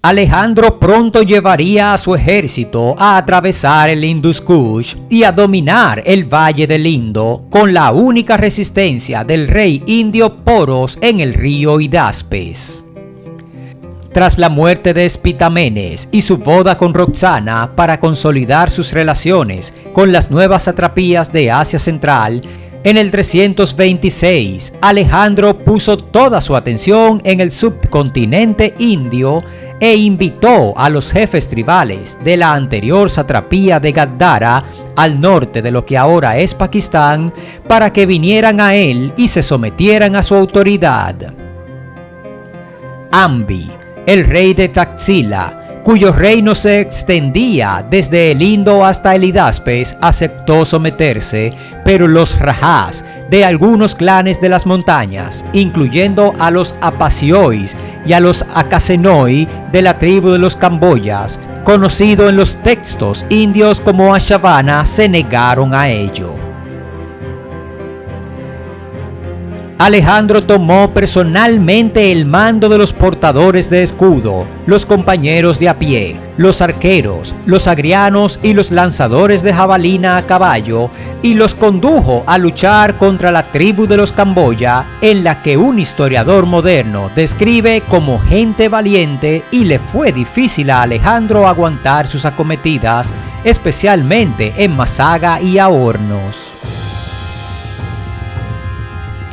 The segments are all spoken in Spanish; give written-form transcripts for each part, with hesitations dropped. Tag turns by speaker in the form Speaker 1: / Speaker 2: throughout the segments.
Speaker 1: Alejandro pronto llevaría a su ejército a atravesar el Indus Kush y a dominar el valle del Indo con la única resistencia del rey indio Poros en el río Hidaspes. Tras la muerte de Spitamenes y su boda con Roxana para consolidar sus relaciones con las nuevas satrapías de Asia Central, en el 326, Alejandro puso toda su atención en el subcontinente indio e invitó a los jefes tribales de la anterior satrapía de Gaddara, al norte de lo que ahora es Pakistán, para que vinieran a él y se sometieran a su autoridad. Ambi, el rey de Taxila, cuyo reino se extendía desde el Indo hasta el Hidaspes, aceptó someterse, pero los Rajás de algunos clanes de las montañas, incluyendo a los Apaciois y a los Akasenoi de la tribu de los Camboyas, conocido en los textos indios como Ashavana, se negaron a ello. Alejandro tomó personalmente el mando de los portadores de escudo, los compañeros de a pie, los arqueros, los agrianos y los lanzadores de jabalina a caballo, y los condujo a luchar contra la tribu de los Camboya, en la que un historiador moderno describe como gente valiente, y le fue difícil a Alejandro aguantar sus acometidas, especialmente en Masaga y Ahornos.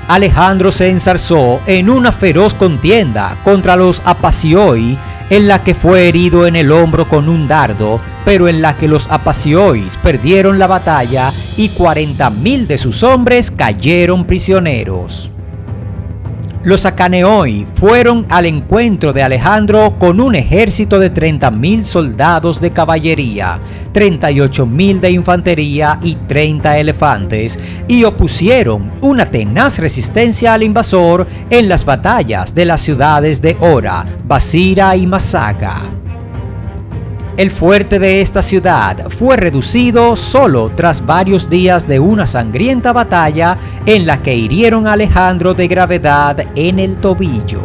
Speaker 1: Alejandro se enzarzó en una feroz contienda contra los Apacioi, en la que fue herido en el hombro con un dardo, pero en la que los Apaciois perdieron la batalla y 40.000 de sus hombres cayeron prisioneros. Los Acaneoi fueron al encuentro de Alejandro con un ejército de 30.000 soldados de caballería, 38.000 de infantería y 30 elefantes, y opusieron una tenaz resistencia al invasor en las batallas de las ciudades de Ora, Basira y Masaga. El fuerte de esta ciudad fue reducido solo tras varios días de una sangrienta batalla en la que hirieron a Alejandro de gravedad en el tobillo.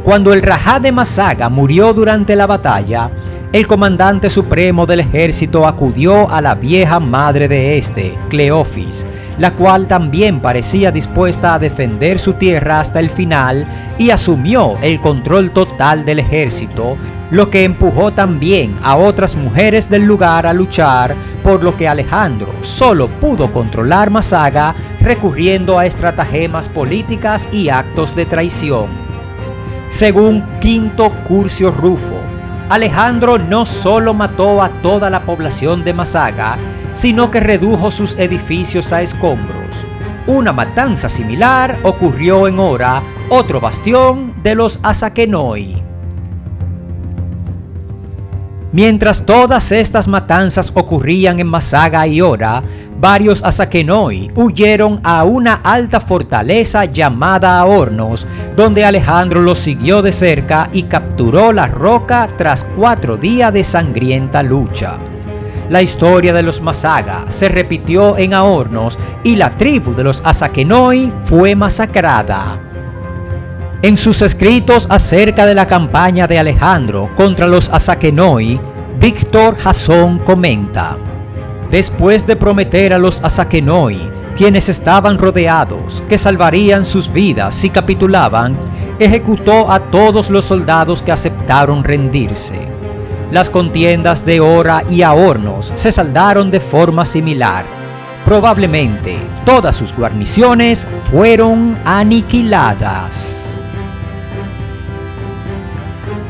Speaker 1: Cuando el Rajá de Masaga murió durante la batalla, el comandante supremo del ejército acudió a la vieja madre de este, Cleofis, la cual también parecía dispuesta a defender su tierra hasta el final, y asumió el control total del ejército, lo que empujó también a otras mujeres del lugar a luchar, por lo que Alejandro solo pudo controlar Masaga recurriendo a estratagemas políticas y actos de traición. Según Quinto Curcio Rufo, Alejandro no solo mató a toda la población de Masaga, sino que redujo sus edificios a escombros. Una matanza similar ocurrió en Ora, otro bastión de los Asakenoi. Mientras todas estas matanzas ocurrían en Masaga y Ora, varios Asakenoi huyeron a una alta fortaleza llamada Ahornos, donde Alejandro los siguió de cerca y capturó la roca tras 4 días de sangrienta lucha. La historia de los Masaga se repitió en Ahornos y la tribu de los Asakenoi fue masacrada. En sus escritos acerca de la campaña de Alejandro contra los Asakenoi, Víctor Jasón comenta: después de prometer a los Asakenoi, quienes estaban rodeados, que salvarían sus vidas si capitulaban, ejecutó a todos los soldados que aceptaron rendirse. Las contiendas de Ora y Ahornos se saldaron de forma similar. Probablemente todas sus guarniciones fueron aniquiladas.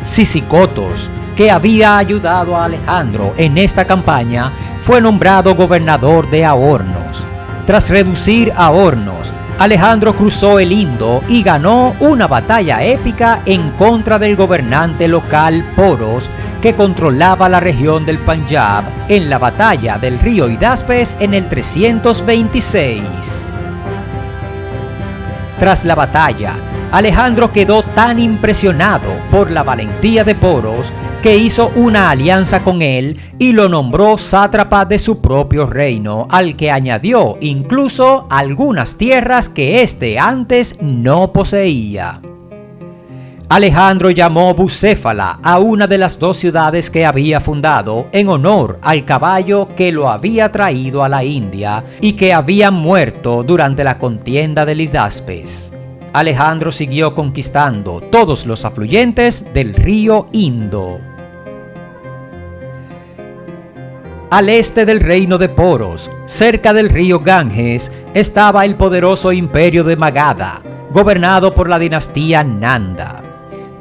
Speaker 1: Sisicotos, que había ayudado a Alejandro en esta campaña, fue nombrado gobernador de Ahornos. Tras reducir Ahornos, Alejandro cruzó el Indo y ganó una batalla épica en contra del gobernante local Poros, que controlaba la región del Panjab, en la batalla del río Hidaspes en el 326. Tras la batalla, Alejandro quedó tan impresionado por la valentía de Poros que hizo una alianza con él y lo nombró sátrapa de su propio reino, al que añadió incluso algunas tierras que éste antes no poseía. Alejandro llamó Bucéfala a una de las dos ciudades que había fundado en honor al caballo que lo había traído a la India y que había muerto durante la contienda de Lidaspes. Alejandro siguió conquistando todos los afluentes del río Indo. Al este del reino de Poros, cerca del río Ganges, estaba el poderoso imperio de Magadha, gobernado por la dinastía Nanda.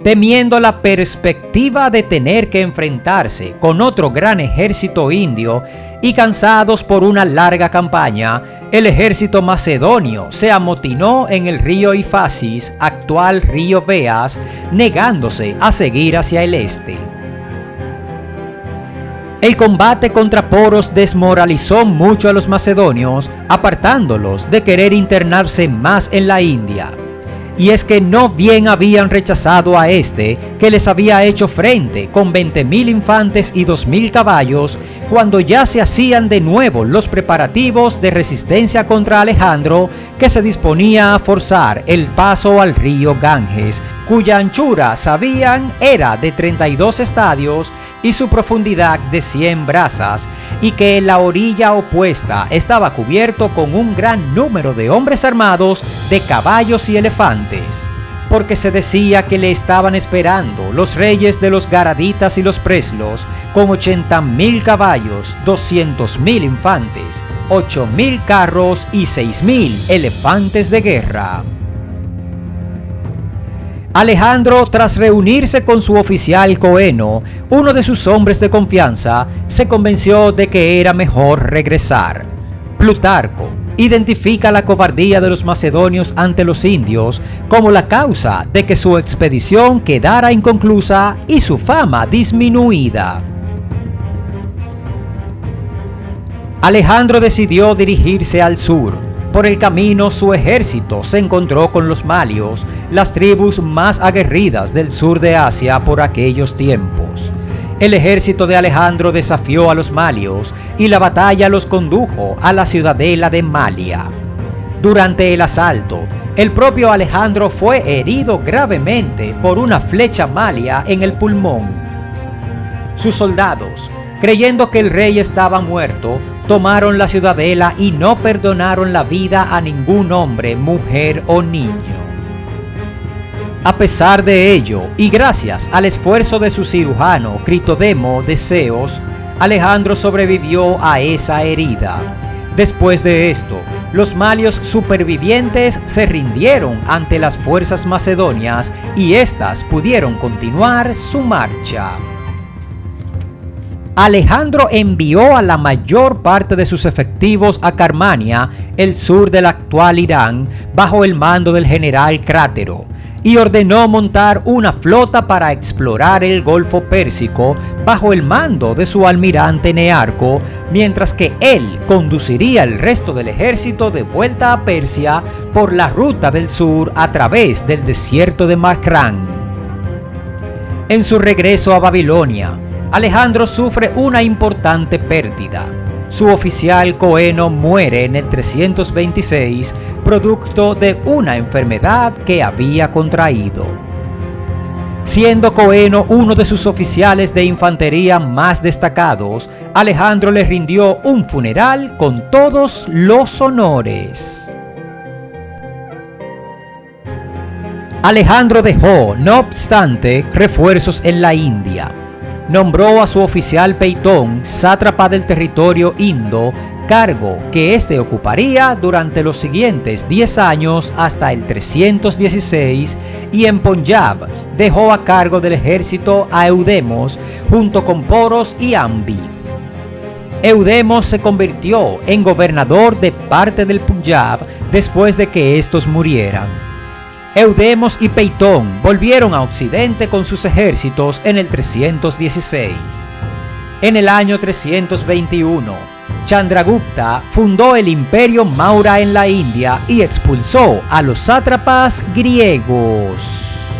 Speaker 1: Temiendo la perspectiva de tener que enfrentarse con otro gran ejército indio y cansados por una larga campaña, el ejército macedonio se amotinó en el río Ifasis, actual río Beas, negándose a seguir hacia el este. El combate contra Poros desmoralizó mucho a los macedonios, apartándolos de querer internarse más en la India. Y es que no bien habían rechazado a este, que les había hecho frente con 20.000 infantes y 2.000 caballos, cuando ya se hacían de nuevo los preparativos de resistencia contra Alejandro, que se disponía a forzar el paso al río Ganges, cuya anchura, sabían, era de 32 estadios y su profundidad de 100 brazas, y que en la orilla opuesta estaba cubierto con un gran número de hombres armados, de caballos y elefantes, porque se decía que le estaban esperando los reyes de los Garaditas y los Preslos, con 80.000 caballos, 200.000 infantes, 8.000 carros y 6.000 elefantes de guerra. Alejandro, tras reunirse con su oficial Coeno, uno de sus hombres de confianza, se convenció de que era mejor regresar. Plutarco identifica la cobardía de los macedonios ante los indios como la causa de que su expedición quedara inconclusa y su fama disminuida. Alejandro decidió dirigirse al sur. Por el camino, su ejército se encontró con los malios, las tribus más aguerridas del sur de Asia por aquellos tiempos. El ejército de Alejandro desafió a los malios y la batalla los condujo a la ciudadela de Malia. Durante el asalto, el propio Alejandro fue herido gravemente por una flecha malia en el pulmón. Sus soldados, creyendo que el rey estaba muerto, tomaron la ciudadela y no perdonaron la vida a ningún hombre, mujer o niño. A pesar de ello, y gracias al esfuerzo de su cirujano Critodemo de Ceos, Alejandro sobrevivió a esa herida. Después de esto, los malios supervivientes se rindieron ante las fuerzas macedonias y éstas pudieron continuar su marcha. Alejandro envió a la mayor parte de sus efectivos a Carmania, el sur del actual Irán, bajo el mando del general Crátero, y ordenó montar una flota para explorar el Golfo Pérsico bajo el mando de su almirante Nearco, mientras que él conduciría el resto del ejército de vuelta a Persia por la ruta del sur a través del desierto de Makran. En su regreso a Babilonia, Alejandro sufre una importante pérdida. Su oficial Coeno muere en el 326, producto de una enfermedad que había contraído. Siendo Coeno uno de sus oficiales de infantería más destacados, Alejandro le rindió un funeral con todos los honores. Alejandro dejó, no obstante, refuerzos en la India. Nombró a su oficial Peitón sátrapa del territorio indo, cargo que éste ocuparía durante los siguientes 10 años hasta el 316, y en Punjab dejó a cargo del ejército a Eudemos junto con Poros y Ambi. Eudemos se convirtió en gobernador de parte del Punjab después de que estos murieran. Eudemos y Peitón volvieron a Occidente con sus ejércitos en el 316. En el año 321, Chandragupta fundó el imperio Maurya en la India y expulsó a los sátrapas griegos.